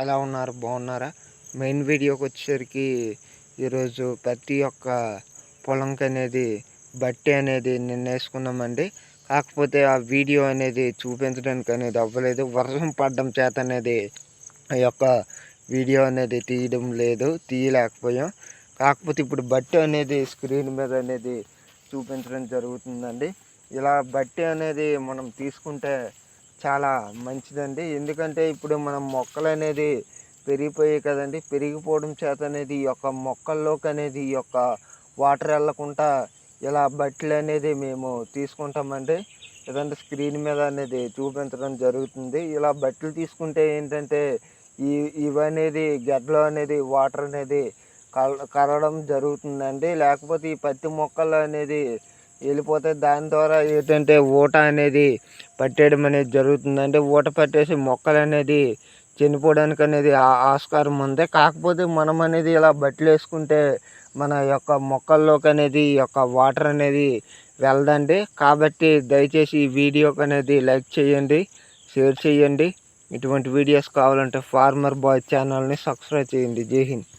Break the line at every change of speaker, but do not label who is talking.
ఎలా ఉన్నారు? బాగున్నారా? మెయిన్ వీడియోకి వచ్చేసరికి ఈరోజు ప్రతి ఒక్క పొలంకి అనేది బట్టి అనేది నిన్న వేసుకున్నామండి. కాకపోతే ఆ వీడియో అనేది చూపించడానికి అనేది అవ్వలేదు. వర్షం పడడం చేత అనేది ఆ యొక్క వీడియో అనేది తీయలేకపోయాం. కాకపోతే ఇప్పుడు బట్టి అనేది స్క్రీన్ మీద అనేది చూపించడం జరుగుతుందండి. ఇలా బట్టి అనేది మనం తీసుకుంటే చాలా మంచిదండి. ఎందుకంటే ఇప్పుడు మనం మొక్కలు అనేది పెరిగిపోయాయి కదండి. పెరిగిపోవడం చేత అనేది ఈ యొక్క మొక్కల్లోకి అనేది ఈ యొక్క వాటర్ వెళ్ళకుండా ఇలా బట్టలు అనేది మేము తీసుకుంటామండి. లేదంటే స్క్రీన్ మీద అనేది చూపించడం జరుగుతుంది. ఇలా బట్టలు తీసుకుంటే ఏంటంటే ఇవనేది గడ్డలో అనేది వాటర్ అనేది కరవడం జరుగుతుందండి. లేకపోతే ఈ పత్తి మొక్కలు అనేది వెళ్ళిపోతే దాని ద్వారా ఏంటంటే ఊట అనేది పట్టేయడం అనేది జరుగుతుందండి. ఊట పట్టేసి మొక్కలు అనేది చనిపోవడానికి అనేది ఆస్కారం ఉంది. కాకపోతే మనం అనేది ఇలా బట్టలు వేసుకుంటే మన యొక్క మొక్కల్లోకి అనేది ఈ యొక్క వాటర్ అనేది వెళ్ళదండి. కాబట్టి దయచేసి ఈ వీడియోకి అనేది లైక్ చేయండి, షేర్ చేయండి. ఇటువంటి వీడియోస్ కావాలంటే ఫార్మర్ బాయ్ ఛానల్ని సబ్స్క్రైబ్ చేయండి. జై హింద్.